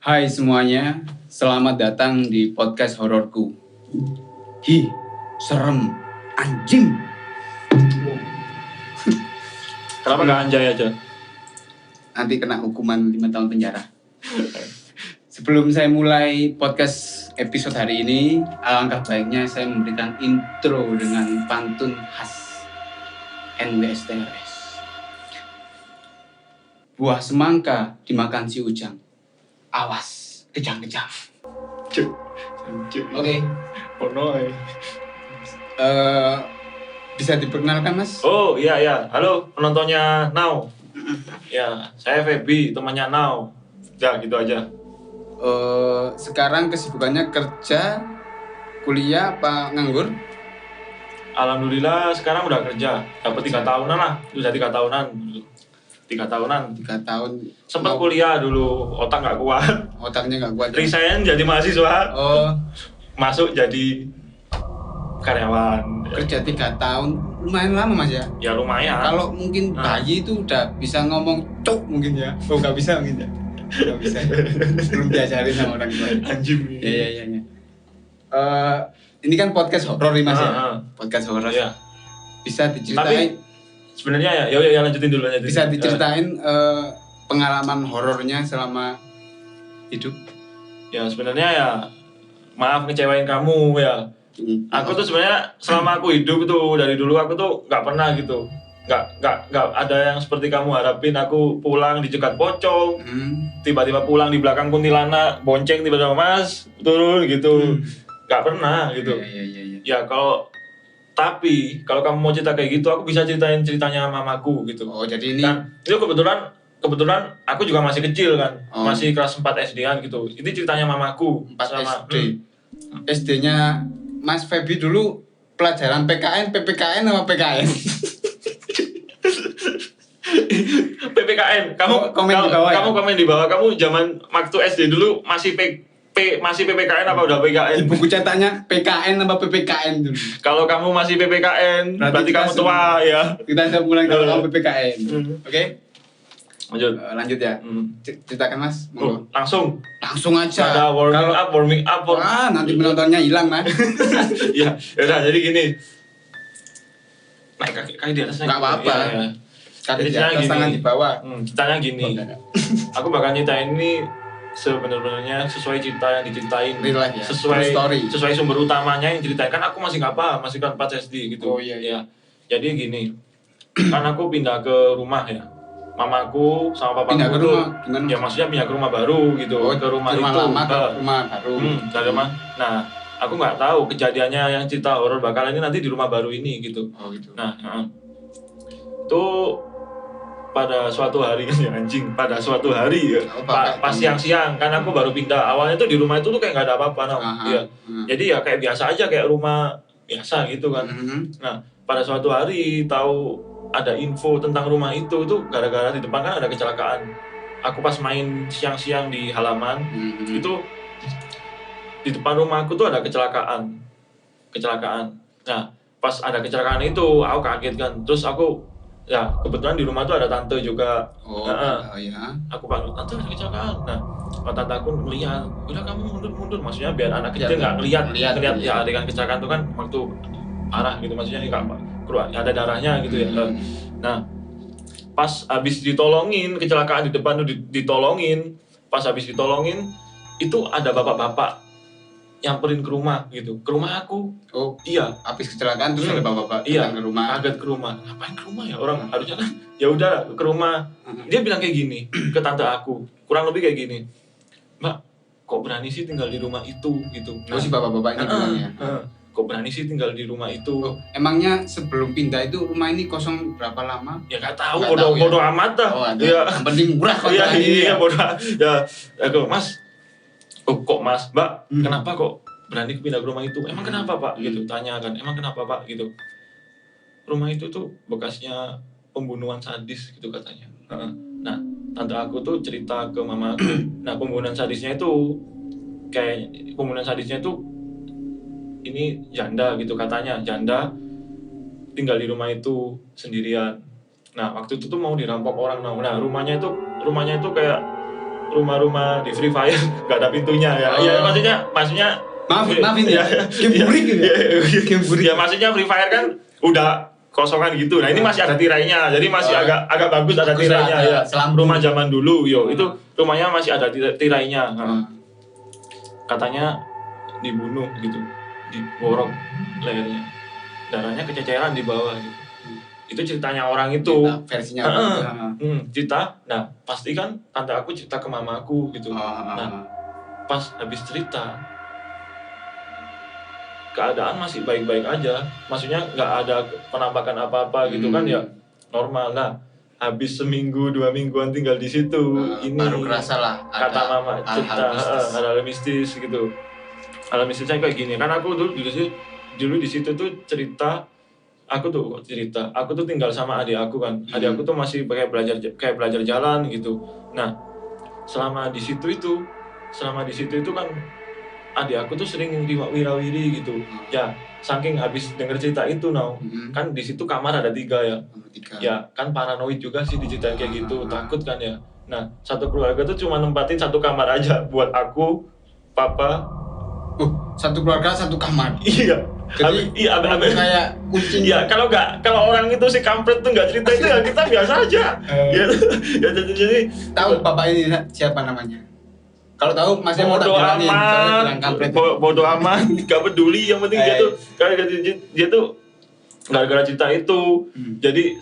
Hai semuanya, selamat datang di podcast hororku. Hi, serem, anjing. Kenapa nggak anjay aja? Nanti kena hukuman 5 tahun penjara. Sebelum saya mulai podcast episode hari ini, alangkah baiknya saya memberikan intro dengan pantun khas NWSTRS. Buah semangka dimakan si ujang. Awas, kejang-kejang. Oke. Ponoy. Bisa diperkenalkan, Mas? Oh iya, halo penontonnya Now. Ya, saya Feby, temannya Now. Ya gitu aja. Sekarang kesibukannya kerja, kuliah, apa nganggur? Alhamdulillah sekarang udah kerja, dapat 3 tahunan lah, udah 3 tahunan. 3 tahunan. 3 tahun. Sempat kuliah dulu, otak nggak kuat. Otaknya nggak kuat. Resign jadi mahasiswa, Oh, masuk jadi karyawan. kerja 3 tahun, lumayan lama Mas ya. Ya lumayan. Kalau mungkin bayi itu udah bisa ngomong cuk mungkin ya. Oh nggak bisa mungkin ya. Nggak bisa. Belum diajarin sama orang tua. Anjing. Iya. Ini kan podcast horor nih Mas ya. Podcast horor. Ya. Bisa diceritain. Sebenarnya ya lanjutin dulu. Bisa diceritain pengalaman horornya selama hidup. Ya sebenarnya ya maaf ngecewain kamu ya. Aku tuh sebenarnya selama aku hidup tuh dari dulu aku tuh nggak pernah gitu, nggak ada yang seperti kamu harapin. Aku pulang dicegat pocong, tiba-tiba pulang di belakang kuntilanak, bonceng tiba-tiba mas turun gitu, nggak pernah gitu. Iya. Ya tapi kalau kamu mau cerita kayak gitu, aku bisa ceritain ceritanya mamaku gitu. Oh jadi ini. Dan itu kebetulan aku juga masih kecil kan, masih kelas 4 SD-an gitu. Ini ceritanya mamaku 4 sama SD. SD-nya Mas Feby dulu pelajaran PKN, PPKN sama PKN? PPKN. Kamu komen di bawah. Kamu komen di bawah. Kamu zaman waktu SD dulu masih masih PPKN apa udah PKN? Di buku cetaknya PKN apa PPKN dulu. Kalau kamu masih PPKN, berarti kamu tua ya. Kita sudah mulai kalau kamu PPKN. Oke? Lanjut ya. Ceritakan Mas. Langsung aja. Ada warming up. Nanti penontonnya hilang Mas. Ya udah jadi gini. Naik kaki di atasnya. Enggak apa-apa. Ya. Kaki di atas, tangan di bawah. Ceritanya gini. Aku bakal nyeritain ini sebenarnya sesuai cerita yang diceritain. Real life ya. Sesuai sumber utamanya yang diceritain. Kan aku masih nggak paham, masih kan 4 SD gitu. Oh iya. Jadi gini. Kan aku pindah ke rumah ya. Mamaku sama papaku pindah ke rumah gimana? Ya maksudnya pindah ke rumah baru gitu. Ke rumah itu lama ke rumah baru. Nah, aku nggak tahu kejadiannya yang cerita horor bakal ini nanti di rumah baru ini gitu. Oh gitu. Nah, itu pada suatu hari pada suatu hari ya. Pas siang-siang kan aku baru pindah. Awalnya tuh di rumah itu tuh kayak nggak ada apa-apa ya. Jadi ya kayak biasa aja kayak rumah biasa gitu kan. Nah, pada suatu hari tahu ada info tentang rumah itu tuh gara-gara di depan kan ada kecelakaan. Aku pas main siang-siang di halaman itu di depan rumahku tuh ada kecelakaan. Nah pas ada kecelakaan itu aku kaget kan. Terus aku ya kebetulan di rumah tuh ada tante juga. Iya. Aku panggil tante ada kecelakaan. Nah tante aku ngeliat, udah kamu mundur. Maksudnya biar anak kecil nggak ngeliat ya adegan kecelakaan tuh kan waktu parah gitu, maksudnya nggak keluar ada darahnya gitu ya. Nah pas habis ditolongin kecelakaan di depan tuh ditolongin, pas habis ditolongin itu ada bapak-bapak nyamperin ke rumah gitu, ke rumah aku. Oh iya, habis kecelakaan terus ada bapak-bapak datang ke rumah. Kaget ke rumah, ngapain ke rumah ya orang harusnya kan ya udah ke rumah. Dia bilang kayak gini ke tante aku, kurang lebih kayak gini, Mbak kok berani sih tinggal di rumah itu gitu. Nah, si bapak-bapak ini bilangnya kok berani sih tinggal di rumah itu. Emangnya sebelum pindah itu rumah ini kosong berapa lama? Ya nggak tahu, bodoh amat dah. Ya penting murah kontrakan ini. Iya bodoh. Ya aku Mas, kok Mas, Mbak, kenapa kok berani pindah ke rumah itu? Emang kenapa Pak? Gitu tanya kan. Emang kenapa Pak? Gitu. Rumah itu tuh bekasnya pembunuhan sadis gitu katanya. Nah tante aku tuh cerita ke mama aku. Nah pembunuhan sadisnya itu ini janda gitu katanya, janda tinggal di rumah itu sendirian. Nah waktu itu tuh mau dirampok orang. Nah rumahnya itu kayak rumah-rumah di Free Fire nggak ada pintunya ya. Ya maksudnya maafin ya. Game burik gitu ya. Game burik. Ya maksudnya Free Fire kan udah kosongan gitu. Nah, ini masih ada tirainya. Jadi masih agak bagus ada tirainya ya. Rumah zaman dulu itu rumahnya masih ada tirainya. Katanya dibunuh gitu. Diborok lehernya. Darahnya kececeran di bawah gitu. Itu ceritanya orang itu. Versinya. Cerita. Nah, pasti kan tante aku cerita ke mamaku gitu. Nah, pas habis cerita keadaan masih baik-baik aja, maksudnya nggak ada penampakan apa-apa gitu kan ya, normal lah. Habis seminggu 2 mingguan tinggal di situ, ini baru kerasa lah kata mama cerita hal mistis gitu. Hal mistisnya kayak gini kan, aku dulu di situ tuh cerita, aku tuh tinggal sama adik aku kan. Adik aku tuh masih kayak belajar jalan gitu. Nah, selama di situ itu kan adik aku tuh sering wirawiri gitu. Ya, saking habis denger cerita itu kan di situ kamar ada 3 ya. Ya, kan paranoid juga sih diceritain kayak gitu, takut kan ya. Nah, satu keluarga tuh cuma nempatin 1 kamar aja buat aku, papa. Satu keluarga 1 kamar. Iya. Jadi kayak kucing. Ya, kalau orang itu si kampret tuh nggak cerita itu ya kita biasa aja. Ya jadi tahu bapak ini siapa namanya? Kalau tahu masih mau tak jalanin. Bodoh amat, gak peduli. Yang penting dia tuh gara-gara cerita itu, jadi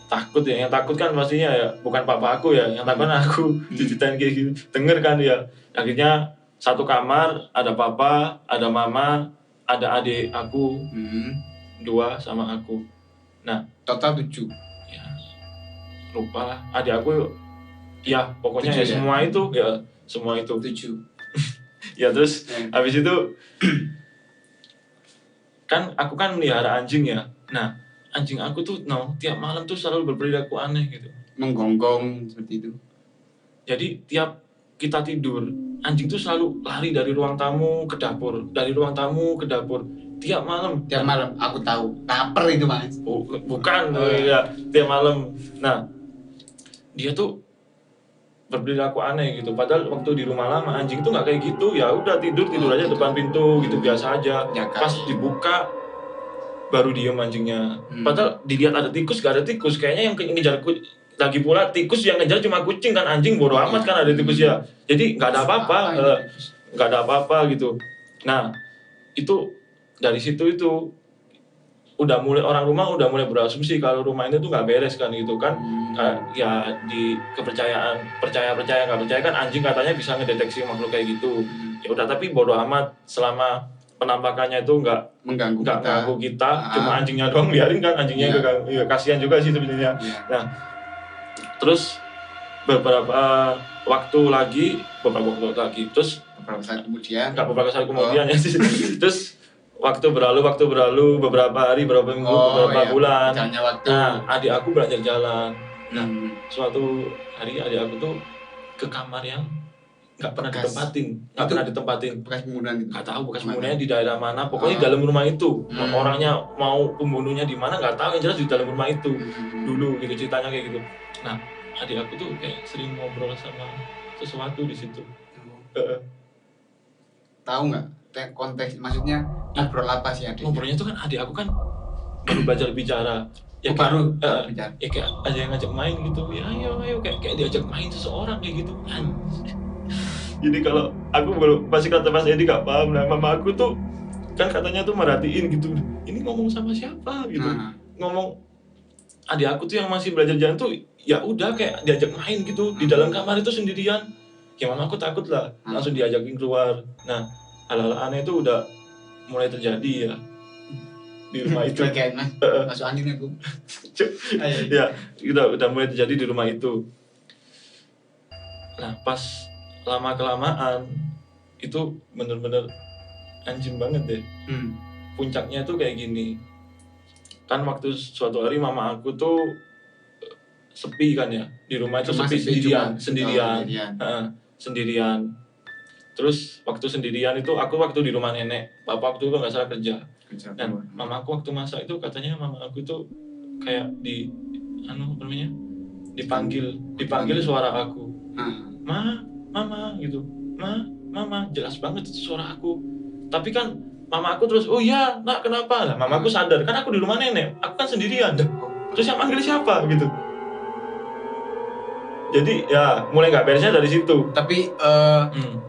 takut ya. Yang takut kan pastinya ya bukan papa aku ya, yang takut aku diceritain kayak gitu. Denger kan ya. Akhirnya 1 kamar, ada papa, ada mama, ada adik aku, 2 sama aku. Nah, total 7. Ya, lupa lah. Adik aku ya pokoknya 7, ya semua itu ya. Semua itu 7. Ya terus habis itu kan aku kan melihara anjing ya. Nah, anjing aku tuh tiap malam tuh selalu berperilaku aneh gitu. Menggonggong seperti itu. Jadi tiap kita tidur, anjing tuh selalu lari dari ruang tamu ke dapur, dari ruang tamu ke dapur. Tiap malam. Aku tahu. Lapar itu, Mas. Bukan ya, tiap malam. Nah, dia tuh berperilaku aneh gitu. Padahal waktu di rumah lama anjing tuh nggak kayak gitu. Ya udah tidur aja depan pintu gitu, biasa aja. Pas dibuka baru diem anjingnya. Padahal dilihat ada tikus, gak ada tikus. Kayaknya yang ngejar lagi pula tikus yang ngejar cuma kucing kan, anjing bodo amat kan ada tikus ya. Jadi nggak ada apa-apa, gitu. Nah, itu dari situ itu udah mulai orang rumah udah mulai berasumsi kalau rumah ini tuh nggak beres kan gitu kan. Ya di kepercayaan percaya nggak percaya kan, anjing katanya bisa ngedeteksi makhluk kayak gitu. Ya udah, tapi bodo amat selama penampakannya itu nggak mengganggu kita. Cuma anjingnya doang biarin kan, anjingnya ya, kasihan juga sih sebenarnya. Nah, terus beberapa waktu lagi terus beberapa saat kemudian ya terus waktu berlalu beberapa hari, beberapa minggu, bulan. Nah, adik aku belajar jalan. Nah, suatu hari adik aku tuh ke kamar yang nggak pernah ditempatin. Bekas pembunuhan itu. Nggak tahu bekas pembunuhannya di daerah mana. Pokoknya di dalam rumah itu. Orangnya mau pembunuhnya di mana nggak tahu. Yang jelas di dalam rumah itu. Dulu gitu ceritanya kayak gitu. Nah, adik aku tuh kayak sering ngobrol sama sesuatu di situ. Tahu nggak konteks, maksudnya ngobrol apa sih adiknya? Ngobrolnya tuh kan adik aku kan baru belajar bicara. Ya baru bicara. Ya kayak ada yang ngajak main gitu. Ya ayo kayak diajak main seseorang kayak gitu. Jadi kalau aku masih kata Mas Edi gak paham. Nah, mama aku tuh kan katanya tuh merhatiin gitu. Ini ngomong sama siapa gitu. Ngomong adik aku tuh yang masih belajar jalan tuh ya udah kayak diajak main gitu di dalam kamar itu sendirian. Ya mama aku takut lah, langsung diajakin keluar. Nah, hal-hal aneh itu udah mulai terjadi ya di rumah itu. Masuk angin aku. Ya, udah mulai terjadi di rumah itu. Nah, pas lama-kelamaan itu bener-bener anjing banget deh. Puncaknya tuh kayak gini. Kan waktu suatu hari mama aku tuh sepi kan ya, di rumah itu sendirian. Terus waktu sendirian itu aku waktu di rumah nenek, papa waktu itu nggak salah kerja. Dan mama aku waktu masak itu katanya mama aku itu kayak dipanggil suara aku. Mama gitu, mama, jelas banget itu suara aku. Tapi kan mama aku terus, oh iya nak kenapa? Lah mama aku sadar, kan aku di rumah nenek, aku kan sendirian. Terus yang manggil siapa gitu. Jadi ya mulai nggak beresnya dari situ. Tapi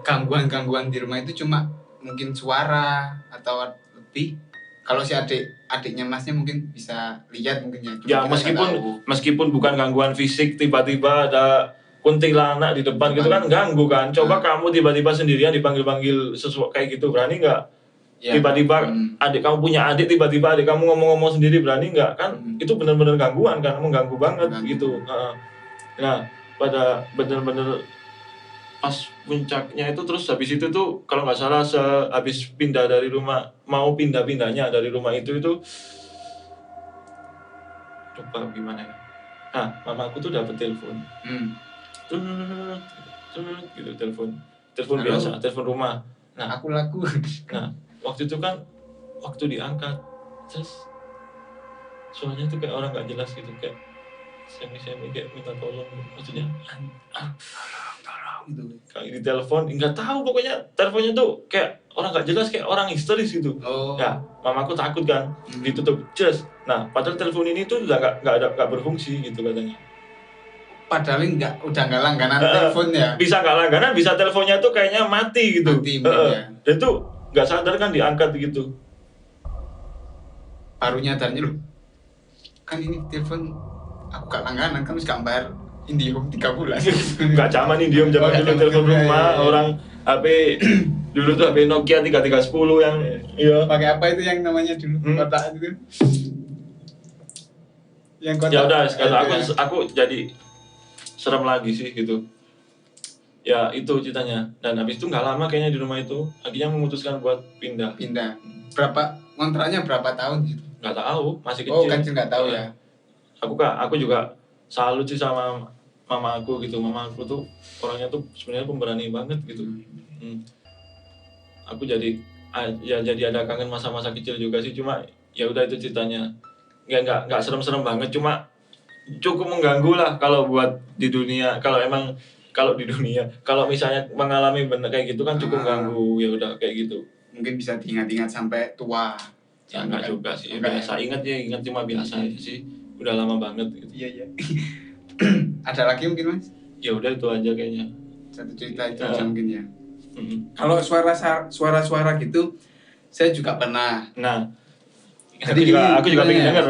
gangguan-gangguan di rumah itu cuma mungkin suara atau lebih. Kalau si adiknya masnya mungkin bisa lihat mungkin ya. Ya meskipun bukan gangguan fisik, tiba-tiba ada kuntilanak di depan gitu kan ganggu kan. Coba kamu tiba-tiba sendirian dipanggil-panggil sesuatu kayak gitu, berani nggak? Ya. Tiba-tiba adik kamu punya adik, tiba-tiba adik kamu ngomong-ngomong sendiri, berani nggak? Kan itu benar-benar gangguan kan, mengganggu banget gitu. Nah, pada benar-benar pas puncaknya itu, terus habis itu tuh kalau nggak salah habis pindah dari rumah, mau pindah-pindahnya dari rumah itu lupa gimana ya. Nah, mama aku tuh dapet telepon. Gitu, telepon biasa, telepon rumah. Nah, aku laku. Nah, waktu itu kan waktu diangkat, terus suaranya tuh kayak orang nggak jelas gitu, kayak semi kayak minta tolong, maksudnya tolong gitu. Kayak di telepon, nggak tahu pokoknya teleponnya tuh kayak orang nggak jelas, kayak orang histeris gitu. Ya, mamaku takut kan, ditutup, just. Nah, padahal telepon ini tuh udah nggak berfungsi gitu katanya. Padahal udah nggak langganan telepon ya. Bisa nggak langganan, bisa teleponnya tuh kayaknya mati gitu. Ya. Dan tuh nggak sadar kan diangkat gitu. Baru nyadarnya loh, kan ini telepon aku gak langganan, kan harus gambar Indihome 3 bulan. Gak zaman Indihome, zaman dulu telepon rumah ya. Orang HP dulu tuh HP Nokia 3310 yang pakai apa itu yang namanya dulu kotak itu, yang kotak. Ya udah, sekarang aku jadi serem lagi sih gitu. Ya itu ceritanya. Dan habis itu nggak lama kayaknya di rumah itu akhirnya memutuskan buat pindah. Berapa kontraknya, berapa tahun gitu? Nggak tahu, masih kecil. Kecil nggak tahu ya. Aku juga salut sih sama mama aku gitu. Mama aku tuh orangnya tuh sebenarnya pemberani banget gitu. Aku jadi ada kangen masa-masa kecil juga sih, cuma ya udah itu ceritanya. Nggak serem-serem banget, cuma cukup mengganggu lah kalau buat di dunia. Kalau misalnya mengalami bener kayak gitu kan cukup ganggu, ya udah kayak gitu. Mungkin bisa diingat-ingat sampai tua. Ya enggak juga sih, biasa ingat cuma biasa aja sih. Udah lama banget gitu. Iya. Ada lagi mungkin Mas? Ya udah itu aja kayaknya. Satu cerita itu aja mungkin ya. Kalau suara-suara gitu saya juga pernah. Nah, aku juga pengen dengar.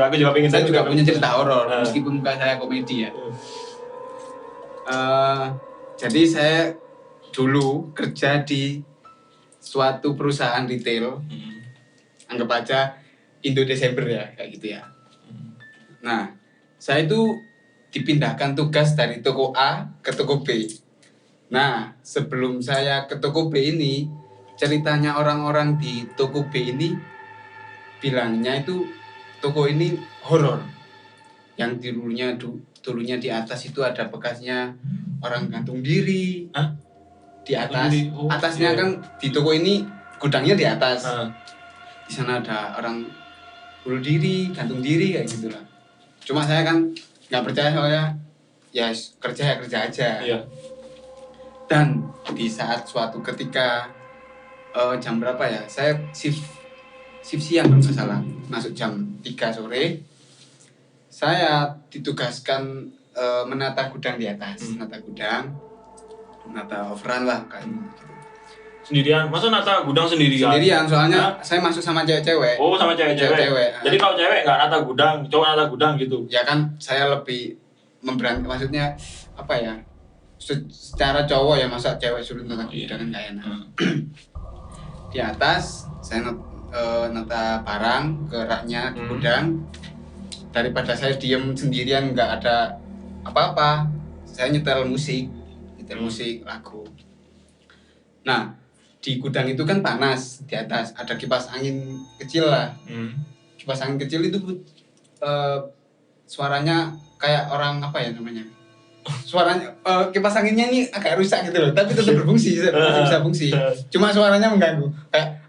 Saya juga punya cerita horor meskipun bukan saya komedi ya. Jadi saya dulu kerja di suatu perusahaan retail, anggap aja Indo Desember ya, kayak gitu ya. Nah, saya itu dipindahkan tugas dari toko A ke toko B. Nah, sebelum saya ke toko B ini, ceritanya orang-orang di toko B ini bilangnya itu toko ini horor. Yang dulunya di atas itu ada bekasnya orang gantung diri. Hah? Di atas, atasnya kan di toko ini gudangnya di atas. Di sana ada orang bunuh diri, gantung diri kayak gitulah. Cuma saya kan nggak percaya, soalnya ya kerja aja. Iya. Dan di saat suatu ketika jam berapa ya? Saya shift siang kalau nggak salah, masuk jam 3 sore. Saya ditugaskan menata gudang di atas, menata overrun lah kayak gitu. Sendirian? Masa nata gudang sendirian? Sendirian, soalnya saya masuk sama cewek-cewek. Oh, sama cewek-cewek. Jadi kalau cewek nggak nata gudang, cowok nata gudang gitu? Ya kan, saya lebih maksudnya apa ya? Secara cowok ya, masa cewek suruh nata gudang kan nggak enak. Di atas saya nata barang ke raknya di gudang. Daripada saya diem sendirian nggak ada apa-apa, saya nyetel musik lagu. Nah, di gudang itu kan panas, di atas ada kipas angin kecil lah. Kipas angin kecil itu suaranya kayak orang apa ya namanya? Suaranya kipas anginnya ini agak rusak gitu loh, tapi tetap berfungsi, masih bisa fungsi. Cuma suaranya mengganggu. Kayak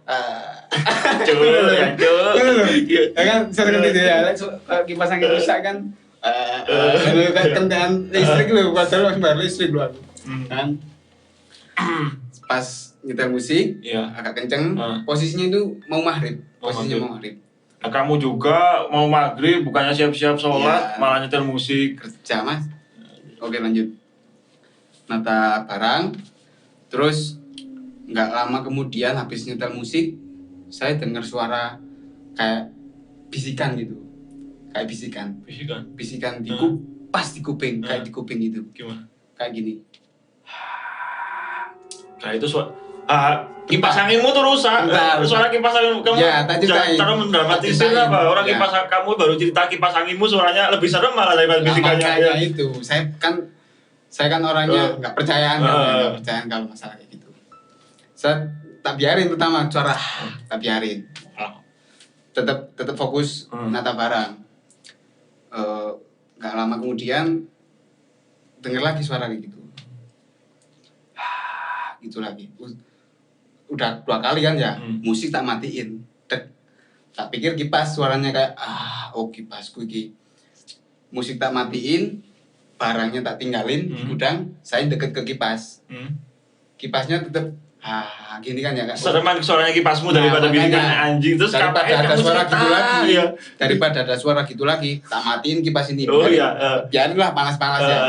ya kan sering gitu ya, kipas angin rusak kan. Kendaraan listrik loh, padahal masih bayar listrik loh. kan. Pas nyetel musik, agak kenceng, posisinya itu mau maghrib. Nah, kamu juga mau maghrib, bukannya siap-siap sholat, malah nyetel musik. Kerja mas. Oke lanjut. Nata barang, terus nggak lama kemudian habis nyetel musik, saya dengar suara kayak bisikan gitu. Kayak bisikan di pas di kuping, kayak di kuping gitu. Gimana? Kayak gini. Nah itu kipas anginmu tuh rusak. Suara kipas angin kamu. Ya, cara mendramatisir apa? Orang kipas kamu baru cerita kipas anginmu suaranya lebih serem malah daripada bisikannya. Makanya itu, saya kan orangnya nggak percayaan kalau masalah kayak gitu. Saya tak biarin pertama suara, tak biarin. Tetap fokus nata barang. Nggak lama kemudian denger lagi suara kayak gitu. Gitu lagi. Udah 2 kali kan ya, musik tak matiin. Tak pikir kipas suaranya kayak kipasku iki. Musik tak matiin, barangnya tak tinggalin di gudang, saya deket ke kipas. Kipasnya tetep gini kan ya Kak. Sereman suaranya kipasmu daripada bisikan anjing. Terus daripada ada suara gitu lagi. Daripada ada suara gitu lagi, tak matiin kipas ini. Biarinlah panas-panas ya.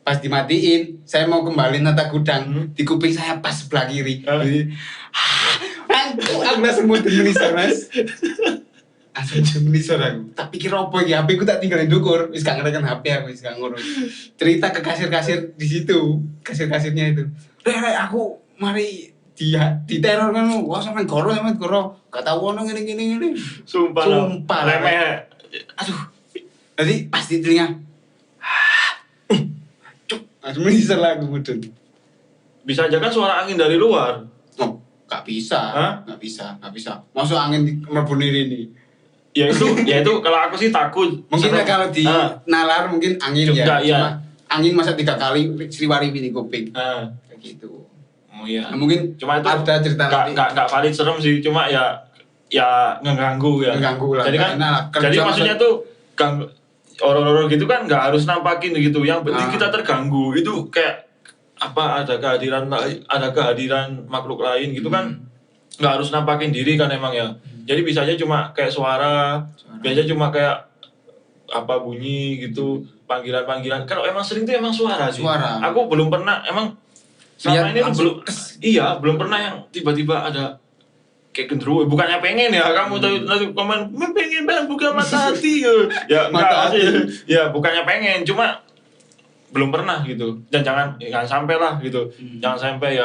Pas dimatiin, saya mau kembali nata gudang, di kuping saya pas sebelah kiri. Aku langsung mau menisor mas. Langsung menisor aku. Tak pikir apa ya, HP ku tak tinggalin dukur. Wis gak ngerekam HP aku, wis gak ngurus. Cerita ke kasir-kasir di situ, kasir-kasirnya itu. Rek aku mari di teror kan, wah sampe goro. Gak tau ono ngene. Sumpah. Remeh. Aduh. Jadi pas di telinga. Langsung menisor lah aku mudun. Bisa aja kan suara angin dari luar. Oh, gak bisa. Masuk angin mlebu ini. Ya itu kalau aku sih takut. Mungkin kalau di nalar mungkin angin juga, ya. Cuma angin masa 3 kali sriwariwi di kuping. Kayak gitu. Oh iya. Nah, mungkin cuma itu ada cerita nanti. Enggak valid serem sih, cuma ya ngeganggu ya. Ngeganggu lah. Jadi maksudnya tuh horor-horor gitu kan nggak harus nampakin gitu, yang penting kita terganggu itu kayak apa, ada kehadiran makhluk lain gitu kan, nggak harus nampakin diri kan emang ya. Jadi bisa aja cuma kayak suara. Biasanya cuma kayak apa bunyi gitu, panggilan. Kalau emang sering tuh emang suara sih. Aku belum pernah emang selama ini belum pernah yang tiba-tiba ada kayak gendruwo. Bukannya pengen ya kamu tadi komen pengen banget buka mata hati ya enggak ya bukannya pengen, cuma belum pernah gitu. Dan jangan sampai lah gitu. Jangan sampai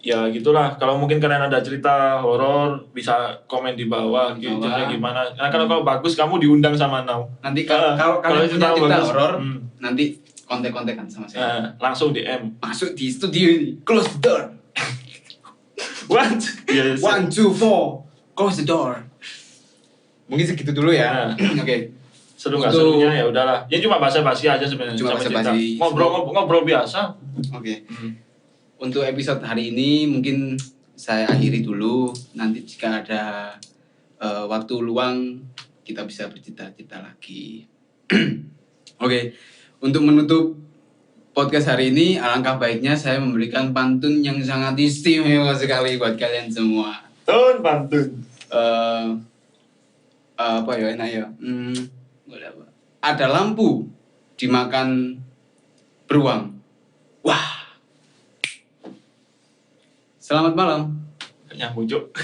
ya gitulah. Kalau mungkin kalian ada cerita horor bisa komen di bawah gitu gimana. Nah kalau bagus kamu diundang sama Nau. Nanti kalau kalian punya cerita horor nanti kontek-kontekan sama saya. Langsung DM. Masuk di studio ini. Close the door. What? Yes. 1, 2, 4. Close the door. Mungkin segitu dulu ya. Oke. Seru nggak serunya ya udahlah. Ini cuma basa-basi aja sebenarnya. Cuma basa-basi. Ngobrol biasa. Oke. Untuk episode hari ini mungkin saya akhiri dulu. Nanti jika ada waktu luang kita bisa bercerita-cerita lagi. Oke. Untuk menutup podcast hari ini, alangkah baiknya saya memberikan pantun yang sangat istimewa sekali buat kalian semua. Pantun. Apa ya enak ya? Ada lampu dimakan beruang. Wah. Selamat malam. Nyambung, Cuk.